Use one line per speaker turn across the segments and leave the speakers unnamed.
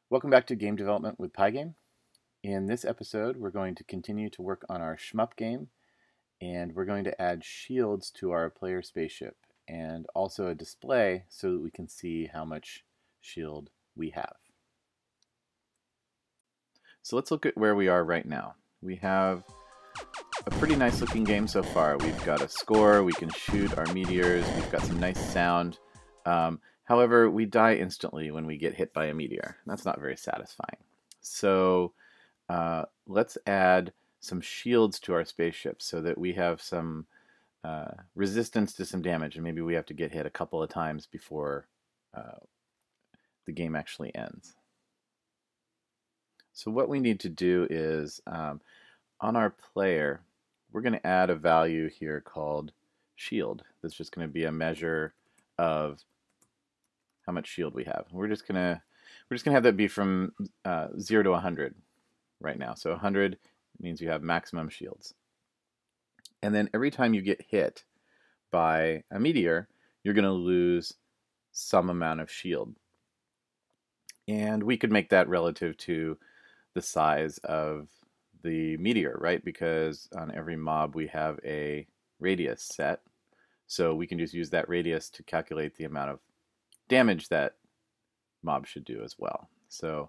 Welcome back to Game Development with Pygame. In this episode, we're going to continue to work on our Shmup game, and we're going to add shields to our player spaceship, and also a display so that we can see how much shield we have. So let's look at where we are right now. We have a pretty nice looking game so far. We've got a score, we can shoot our meteors, we've got some nice sound. However, we die instantly when we get hit by a meteor. That's not very satisfying. So let's add some shields to our spaceship so that we have some resistance to some damage, and maybe we have to get hit a couple of times before the game actually ends. So what we need to do is, on our player, we're going to add a value here called shield. That's just going to be a measure of how much shield we have. We're just gonna have that be from 0 to 100 right now. So 100 means you have maximum shields. And then every time you get hit by a meteor, you're going to lose some amount of shield. And we could make that relative to the size of the meteor, right? Because on every mob we have a radius set. So we can just use that radius to calculate the amount of damage that mob should do as well. So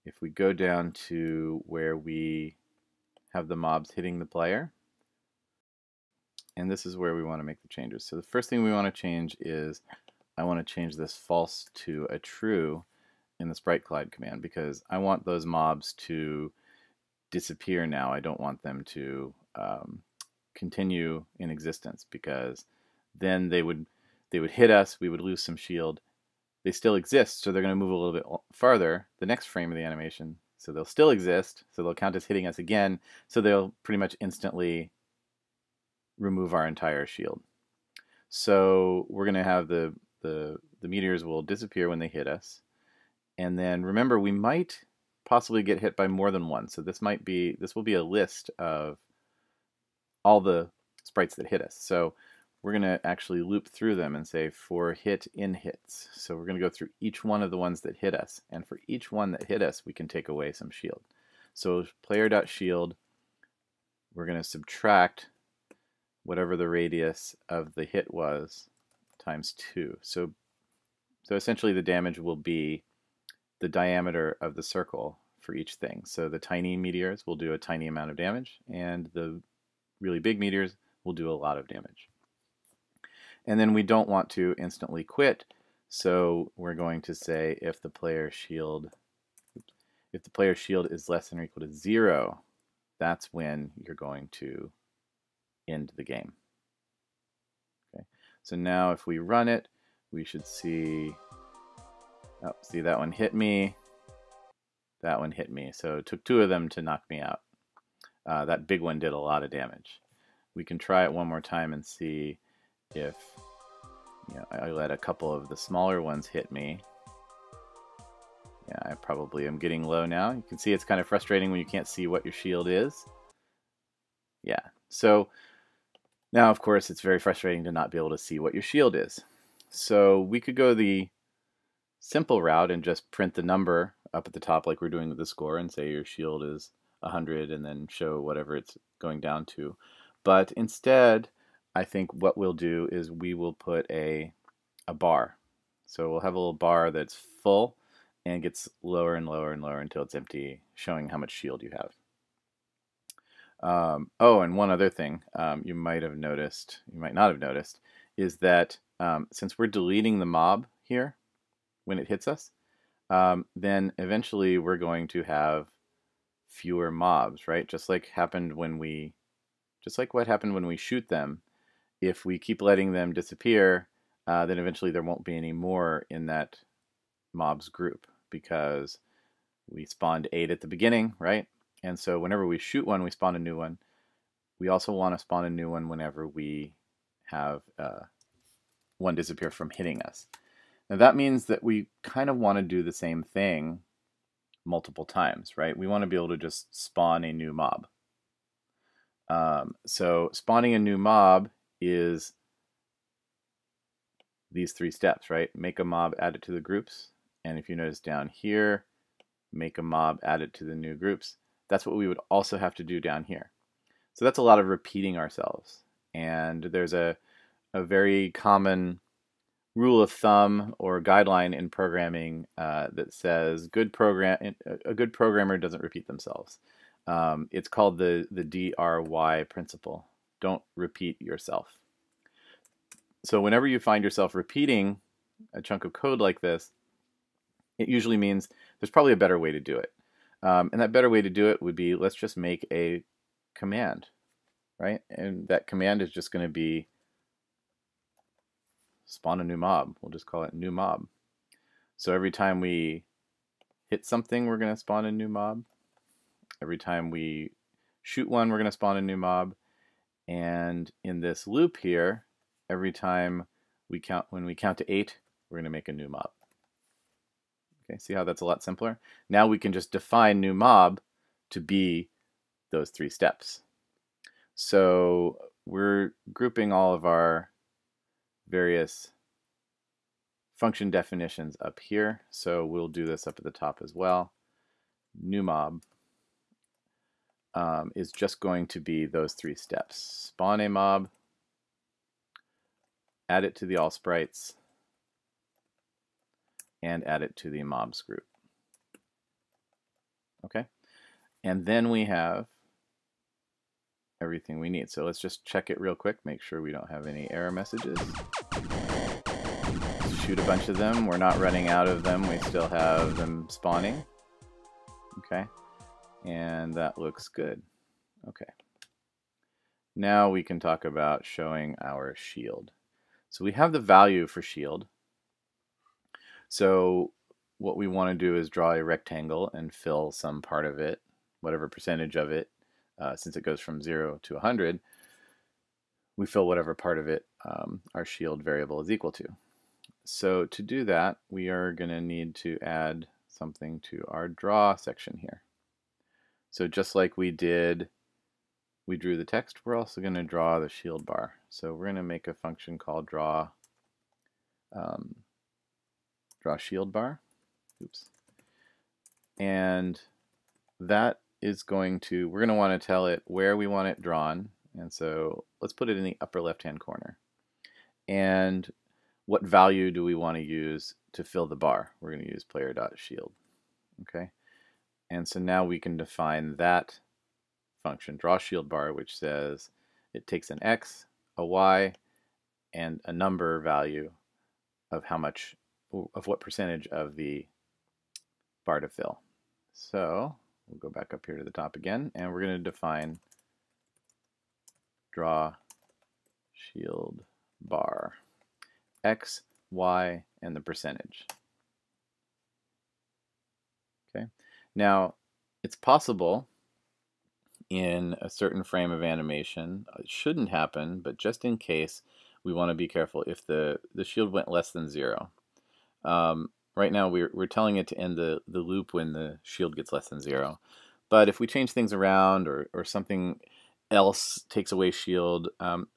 if we go down to where we have the mobs hitting the player, and this is where we want to make the changes. So the first thing we want to change is I want to change this false to a true in the sprite collide command, because I want those mobs to disappear now. I don't want them to continue in existence, because then they would hit us, we would lose some shield. They still exist, so they're going to move a little bit farther the next frame of the animation. So they'll still exist, so they'll count as hitting us again, so they'll pretty much instantly remove our entire shield. So we're going to have the meteors will disappear when they hit us. And then remember, we might possibly get hit by more than one. So this will be a list of all the sprites that hit us. So we're going to actually loop through them and say for hit in hits. So we're going to go through each one of the ones that hit us, and for each one that hit us we can take away some shield. So player.shield, we're going to subtract whatever the radius of the hit was times 2. So essentially the damage will be the diameter of the circle for each thing. So the tiny meteors will do a tiny amount of damage, and the really big meteors will do a lot of damage. And then we don't want to instantly quit, so we're going to say if the player shield is less than or equal to 0, that's when you're going to end the game. Okay. So now if we run it, we should see, see, that one hit me, that one hit me. So it took 2 of them to knock me out. That big one did a lot of damage. We can try it one more time and see if I let a couple of the smaller ones hit me. Yeah, I probably am getting low now. You can see it's kind of frustrating when you can't see what your shield is. Yeah, so now of course it's very frustrating to not be able to see what your shield is. So we could go the simple route and just print the number up at the top like we're doing with the score and say your shield is 100 and then show whatever it's going down to. But instead, I think what we'll do is we will put a bar. So we'll have a little bar that's full and gets lower and lower and lower until it's empty, showing how much shield you have. Oh, and one other thing you might have noticed, you might not have noticed, is that since we're deleting the mob here when it hits us, then eventually we're going to have fewer mobs, right? Just like what happened when we shoot them. If we keep letting them disappear, then eventually there won't be any more in that mobs group, because we spawned 8 at the beginning, right? And so whenever we shoot one, we spawn a new one. We also want to spawn a new one whenever we have one disappear from hitting us. Now that means that we kind of want to do the same thing multiple times, right? We want to be able to just spawn a new mob. So spawning a new mob is these 3 steps, right? Make a mob, add it to the groups, and if you notice down here, make a mob, add it to the new groups. That's what we would also have to do down here. So that's a lot of repeating ourselves. And there's a very common rule of thumb or guideline in programming that says a good programmer doesn't repeat themselves. It's called the DRY principle. Don't repeat yourself. So whenever you find yourself repeating a chunk of code like this, it usually means there's probably a better way to do it. And that better way to do it would be, let's just make a command, right? And that command is just going to be spawn a new mob. We'll just call it new mob. So every time we hit something, we're going to spawn a new mob. Every time we shoot one, we're going to spawn a new mob. And in this loop here, every time when we count to 8, we're going to make a new mob. Okay, see how that's a lot simpler? Now we can just define new mob to be those 3 steps. So we're grouping all of our various function definitions up here. So we'll do this up at the top as well. New mob is just going to be those 3 steps. Spawn a mob, add it to the all sprites, and add it to the mobs group. Okay, and then we have everything we need. So let's just check it real quick, make sure we don't have any error messages. Shoot a bunch of them. We're not running out of them. We still have them spawning. Okay, and that looks good. Okay, now we can talk about showing our shield. So we have the value for shield. So what we want to do is draw a rectangle and fill some part of it, whatever percentage of it, since it goes from 0 to 100, we fill whatever part of it our shield variable is equal to. So to do that, we are going to need to add something to our draw section here. So just like we drew the text, we're also going to draw the shield bar. So we're going to make a function called draw shield bar. Oops. And that is we're going to want to tell it where we want it drawn. And so let's put it in the upper left-hand corner. And what value do we want to use to fill the bar? We're going to use player.shield. Okay. And so now we can define that function, draw shield bar, which says it takes an x, a y, and a number value of what percentage of the bar to fill. So we'll go back up here to the top again, and we're going to define draw shield bar, x, y, and the percentage. Okay. Now, it's possible in a certain frame of animation, it shouldn't happen, but just in case, we want to be careful if the shield went less than 0. Right now we're telling it to end the loop when the shield gets less than 0. But if we change things around or something else takes away shield,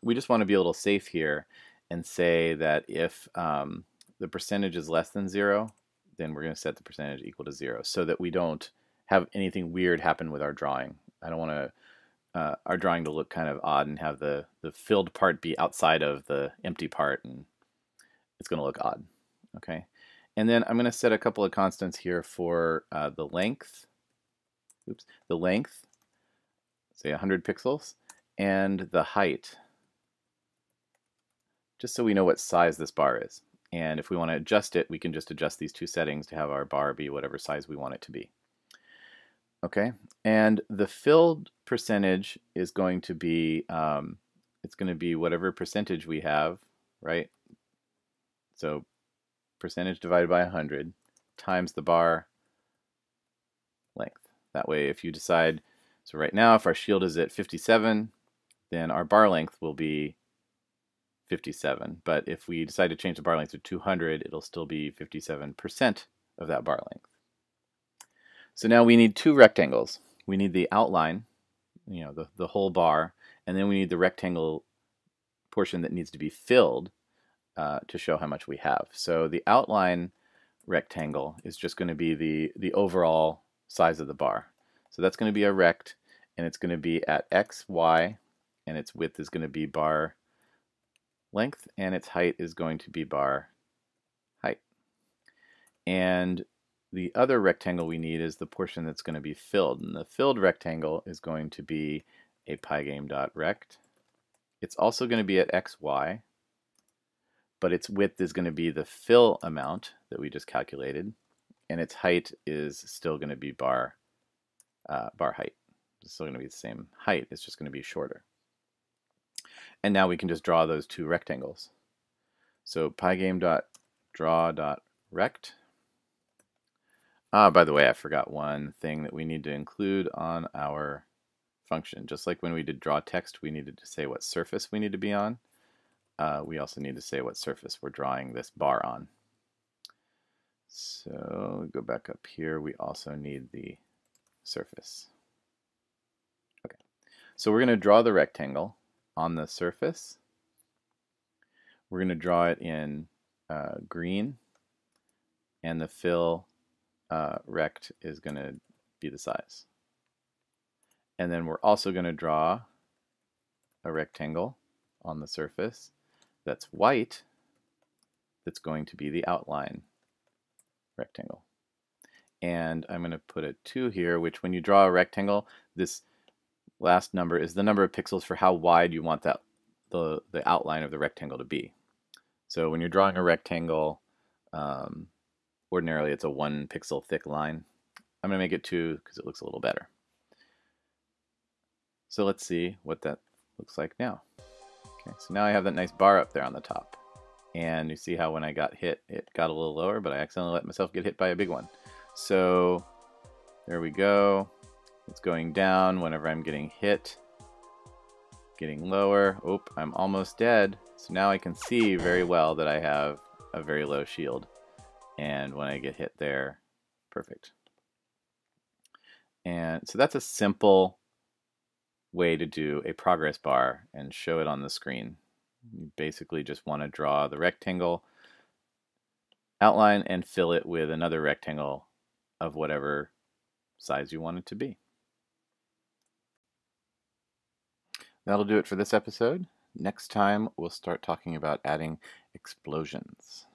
we just want to be a little safe here and say that if the percentage is less than 0, then we're going to set the percentage equal to 0 so that we don't have anything weird happen with our drawing. I don't want our drawing to look kind of odd and have the filled part be outside of the empty part, and it's going to look odd. Okay, and then I'm going to set a couple of constants here for the length. Oops, the length, say 100 pixels, and the height, just so we know what size this bar is. And if we want to adjust it, we can just adjust these 2 settings to have our bar be whatever size we want it to be. Okay, and the filled percentage is going to be, it's going to be whatever percentage we have, right? So percentage divided by 100 times the bar length. That way, if you decide, so right now, if our shield is at 57, then our bar length will be 57. But if we decide to change the bar length to 200, it'll still be 57% of that bar length. So now we need 2 rectangles. We need the outline, the whole bar, and then we need the rectangle portion that needs to be filled to show how much we have. So the outline rectangle is just going to be the overall size of the bar. So that's going to be a rect, and it's going to be at x, y, and its width is going to be bar length, and its height is going to be bar height. And the other rectangle we need is the portion that's going to be filled, and the filled rectangle is going to be a pygame.rect. It's also going to be at x, y, but its width is going to be the fill amount that we just calculated, and its height is still going to be bar height. It's still going to be the same height, it's just going to be shorter. And now we can just draw those two rectangles. So pygame.draw.rect. By the way, I forgot one thing that we need to include on our function. Just like when we did draw text, we needed to say what surface we need to be on. We also need to say what surface we're drawing this bar on. So go back up here, we also need the surface. Okay, so we're going to draw the rectangle on the surface. We're going to draw it in green, and the fill rect is going to be the size. And then we're also going to draw a rectangle on the surface that's white, that's going to be the outline rectangle. And I'm going to put a 2 here, which when you draw a rectangle, this last number is the number of pixels for how wide you want that the outline of the rectangle to be. So when you're drawing a rectangle, ordinarily it's a 1 pixel thick line. I'm going to make it 2 because it looks a little better. So let's see what that looks like now. Okay, so now I have that nice bar up there on the top. And you see how when I got hit, it got a little lower, but I accidentally let myself get hit by a big one. So there we go. It's going down whenever I'm getting hit. Getting lower. Oh, I'm almost dead. So now I can see very well that I have a very low shield. And when I get hit there, perfect. And so that's a simple way to do a progress bar and show it on the screen. You basically just want to draw the rectangle outline and fill it with another rectangle of whatever size you want it to be. That'll do it for this episode. Next time we'll start talking about adding explosions.